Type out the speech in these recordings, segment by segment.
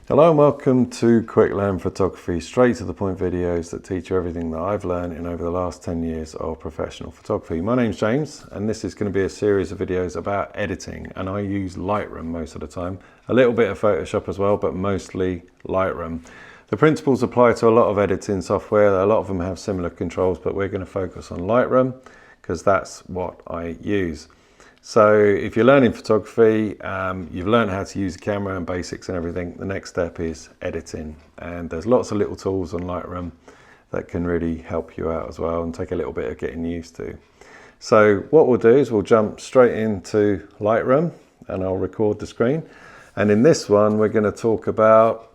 Hello and welcome to Quick Learn Photography, straight to the point videos that teach you everything that I've learned in over the last 10 years of professional photography. My name's James and this is going to be a series of videos about editing, and I use Lightroom most of the time. A little bit of Photoshop as well, but mostly Lightroom. The principles apply to a lot of editing software. A lot of them have similar controls, but we're going to focus on Lightroom because that's what I use. So if you're learning photography, you've learned how to use the camera and basics and everything, the next step is editing. And there's lots of little tools on Lightroom that can really help you out as well and take a little bit of getting used to. So what we'll do is we'll jump straight into Lightroom and I'll record the screen. And in this one, we're going to talk about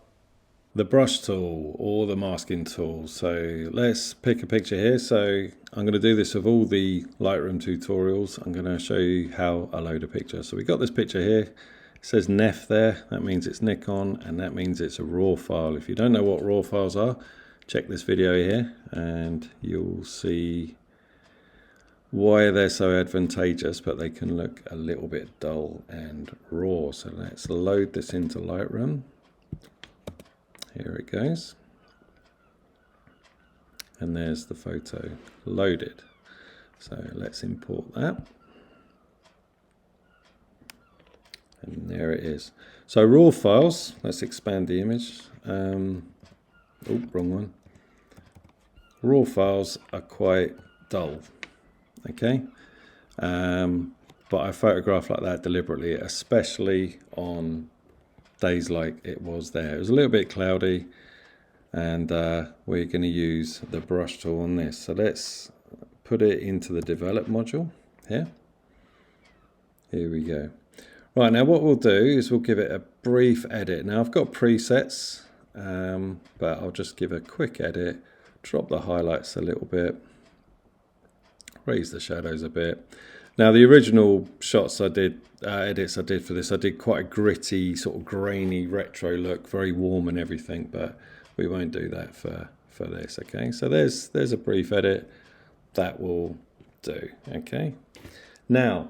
the brush tool or the masking tool. So let's pick a picture here. So I'm going to do this with all the Lightroom tutorials. I'm going to show you how I load a picture. So we got this picture here. It says NEF there. That means it's Nikon, and that means it's a RAW file. If you don't know what RAW files are, check this video here and you'll see why they're so advantageous, but they can look a little bit dull and raw. So let's load this into Lightroom. Here it goes. And there's the photo loaded. So let's import that. And there it is. So raw files, let's expand the image. Oh, wrong one. Raw files are quite dull, okay? But I photograph like that deliberately, especially on days like it was there. It was a little bit cloudy, and we're going to use the brush tool on this. So let's put it into the develop module here. Here we go. Right, now what we'll do is we'll give it a brief edit. Now I've got presets, but I'll just give a quick edit, drop the highlights a little bit, raise the shadows a bit. Now the original shots I did, edits I did for this, I did quite a gritty, sort of grainy retro look, very warm and everything, but we won't do that for this, okay? So there's a brief edit that will do, okay? Now,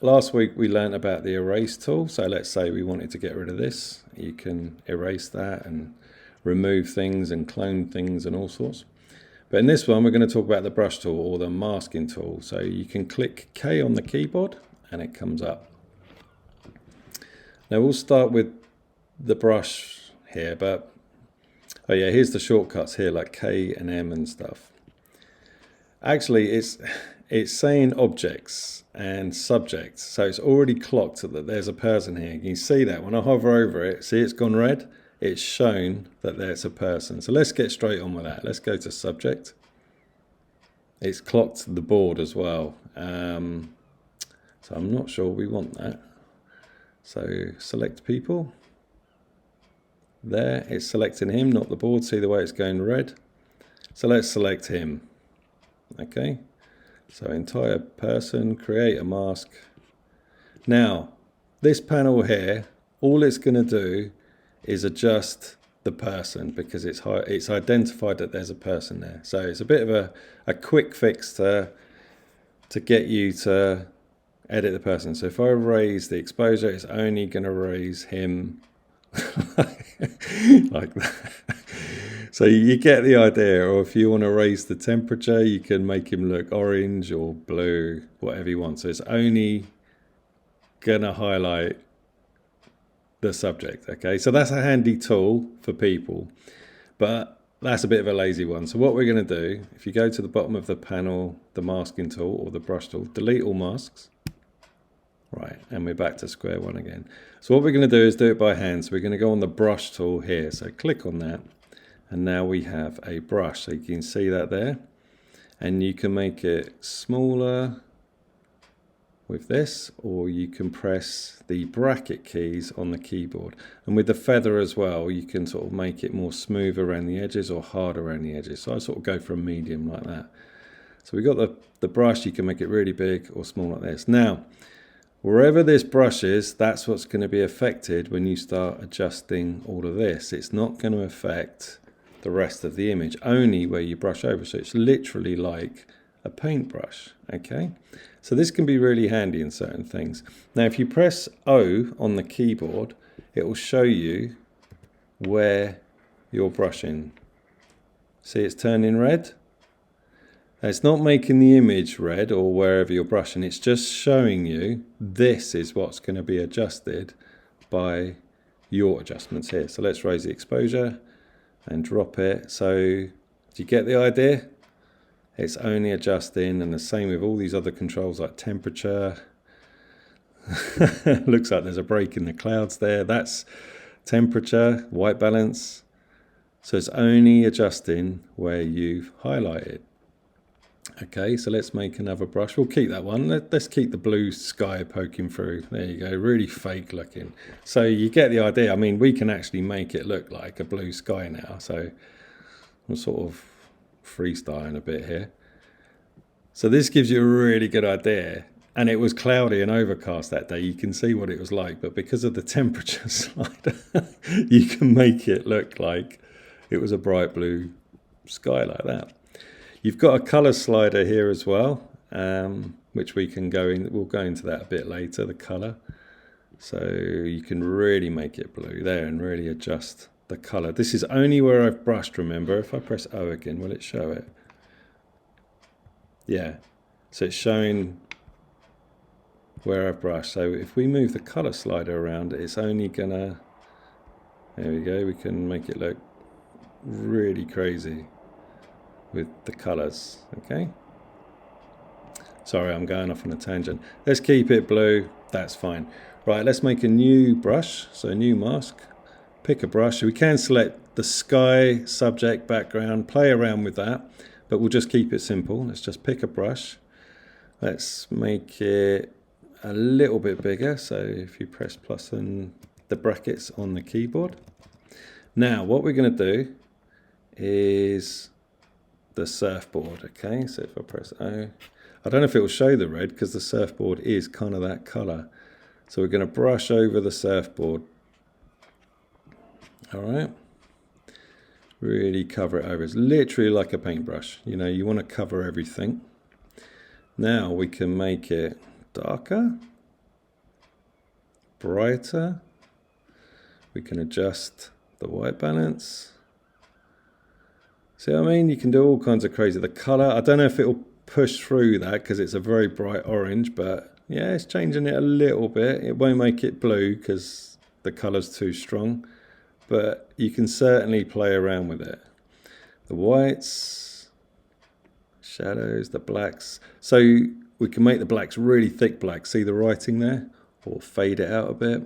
last week we learned about the erase tool. So let's say we wanted to get rid of this. You can erase that and remove things and clone things and all sorts. But in this one, we're going to talk about the brush tool or the masking tool. So you can click K on the keyboard and it comes up. Now we'll start with the brush here, but oh yeah, here's the shortcuts here, like K and M and stuff. Actually, it's saying objects and subjects. So it's already clocked that there's a person here. You can see that when I hover over it, see it's gone red? It's shown that there's a person. So let's get straight on with that. Let's go to subject. It's clocked the board as well. So I'm not sure we want that. So select people. There, it's selecting him, not the board. See the way it's going red? So let's select him. Okay. So entire person, create a mask. Now, this panel here, all it's going to do is adjust the person because it's identified that there's a person there. So it's a bit of a quick fix to get you to edit the person. So if I raise the exposure, it's only going to raise him like that. So you get the idea. Or if you want to raise the temperature, you can make him look orange or blue, whatever you want. So it's only going to highlight the subject, okay? So that's a handy tool for people, but that's a bit of a lazy one. So what we're going to do, if you go to the bottom of the panel, the masking tool or the brush tool, delete all masks. Right, and we're back to square one again. So what we're going to do is do it by hand. So we're going to go on the brush tool here. So click on that, and now we have a brush. So you can see that there, and you can make it smaller with this, or you can press the bracket keys on the keyboard. And with the feather as well, you can sort of make it more smooth around the edges or hard around the edges. So I sort of go for a medium like that. So we've got the brush. You can make it really big or small like this. Now, wherever this brush is, that's what's going to be affected when you start adjusting all of this. It's not going to affect the rest of the image, only where you brush over. So it's literally like a paintbrush, okay? So this can be really handy in certain things. Now, if you press O on the keyboard, it will show you where you're brushing. See, it's turning red. It's not making the image red or wherever you're brushing. It's just showing you this is what's going to be adjusted by your adjustments here. So let's raise the exposure and drop it. So do you get the idea? It's only adjusting, and the same with all these other controls like temperature. Looks like there's a break in the clouds there. That's temperature, white balance. So it's only adjusting where you've highlighted. Okay, so let's make another brush. We'll keep that one. Let's keep the blue sky poking through. There you go, really fake looking. So you get the idea. I mean, we can actually make it look like a blue sky now. So I'm sort of freestyling a bit here. So this gives you a really good idea. And it was cloudy and overcast that day. You can see what it was like. But because of the temperature slider, you can make it look like it was a bright blue sky like that. You've got a color slider here as well, which we can go in. We'll go into that a bit later, the color. So you can really make it blue there and really adjust the color. This is only where I've brushed, remember. If I press O again, will it show it? Yeah, so it's showing where I've brushed. So if we move the color slider around, it's only gonna, there we go, we can make it look really crazy with the colors. Okay, sorry, I'm going off on a tangent. Let's keep it blue, that's fine. Right, let's make a new brush, so a new mask. Pick a brush. We can select the sky, subject, background, play around with that, but we'll just keep it simple. Let's just pick a brush. Let's make it a little bit bigger, so if you press plus and the brackets on the keyboard. Now what we're going to do is the surfboard. Okay, so if I press O, I don't know if it will show the red because the surfboard is kind of that color. So we're going to brush over the surfboard. All right, really cover it over. It's literally like a paintbrush. You know, you want to cover everything. Now we can make it darker, brighter. We can adjust the white balance. See what I mean? You can do all kinds of crazy. The color, I don't know if it will push through that because it's a very bright orange, but yeah, it's changing it a little bit. It won't make it blue because the color's too strong, but you can certainly play around with it. The whites, shadows, the blacks. So we can make the blacks really thick black. See the writing there? Or fade it out a bit.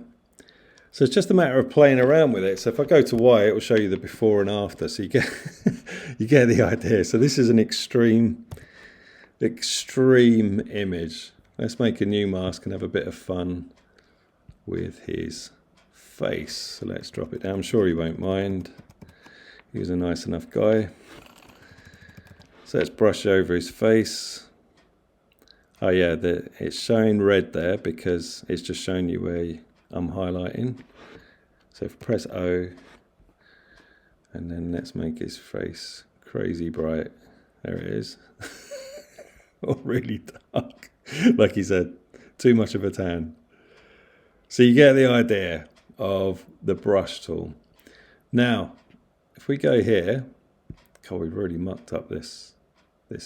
So it's just a matter of playing around with it. So if I go to Y, it will show you the before and after. So you get you get the idea. So this is an extreme image. Let's make a new mask and have a bit of fun with his face. So let's drop it down. I'm sure he won't mind. He's a nice enough guy. So let's brush over his face. Oh yeah, it's showing red there because it's just showing you where I'm highlighting. So if I press O, and then let's make his face crazy bright. There it is. Or really dark. Like he said, too much of a tan. So you get the idea of the brush tool. Now, if we go here, God, we've really mucked up this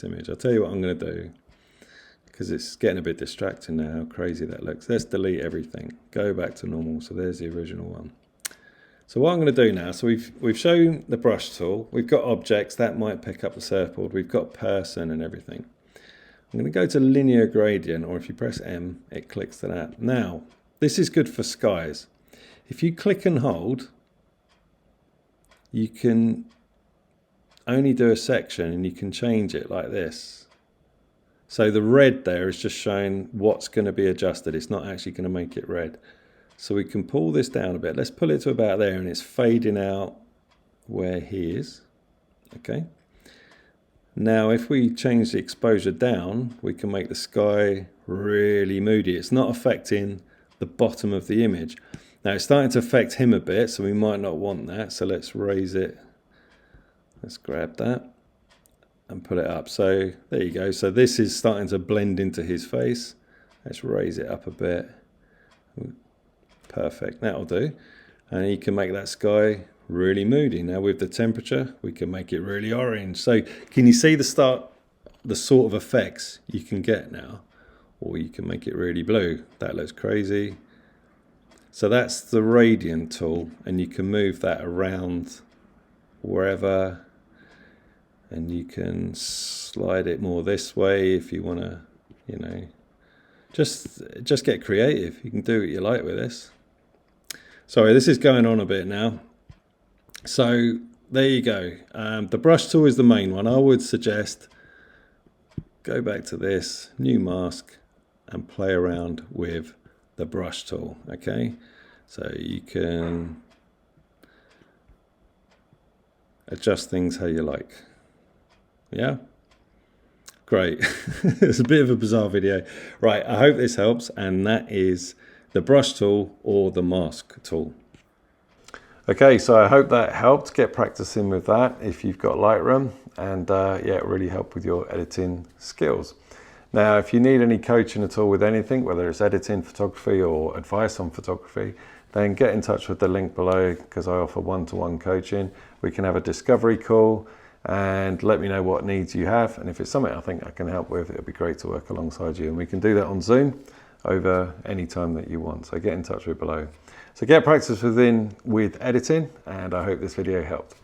image. I'll tell you what I'm going to do, because it's getting a bit distracting now how crazy that looks. Let's delete everything. Go back to normal. So there's the original one. So what I'm going to do now, so we've shown the brush tool. We've got objects. That might pick up the surfboard. We've got person and everything. I'm going to go to linear gradient, or if you press M, it clicks to that. Now, this is good for skies. If you click and hold, you can only do a section and you can change it like this. So the red there is just showing what's going to be adjusted. It's not actually going to make it red. So we can pull this down a bit. Let's pull it to about there, and it's fading out where he is. Okay. Now, if we change the exposure down, we can make the sky really moody. It's not affecting the bottom of the image. Now, it's starting to affect him a bit, so we might not want that. So let's raise it. Let's grab that and put it up. So there you go. So this is starting to blend into his face. Let's raise it up a bit. Perfect. That'll do. And you can make that sky really moody. Now with the temperature, we can make it really orange. So can you see the sort of effects you can get now? Or you can make it really blue. That looks crazy. So that's the gradient tool, and you can move that around wherever, and you can slide it more this way if you want to, you know, just get creative. You can do what you like with this. Sorry, this is going on a bit now. So there you go. The brush tool is the main one. I would suggest go back to this, new mask, and play around with the brush tool. Okay, so you can adjust things how you like. Yeah, great. It's a bit of a bizarre video. Right, I hope this helps, and that is the brush tool or the mask tool. Okay, so I hope that helped. Get practicing with that if you've got Lightroom, and yeah, it really helped with your editing skills. Now, if you need any coaching at all with anything, whether it's editing, photography, or advice on photography, then get in touch with the link below, because I offer one-to-one coaching. We can have a discovery call and let me know what needs you have. And if it's something I think I can help with, it'd be great to work alongside you. And we can do that on Zoom over any time that you want. So get in touch with below. So get practice with editing, and I hope this video helped.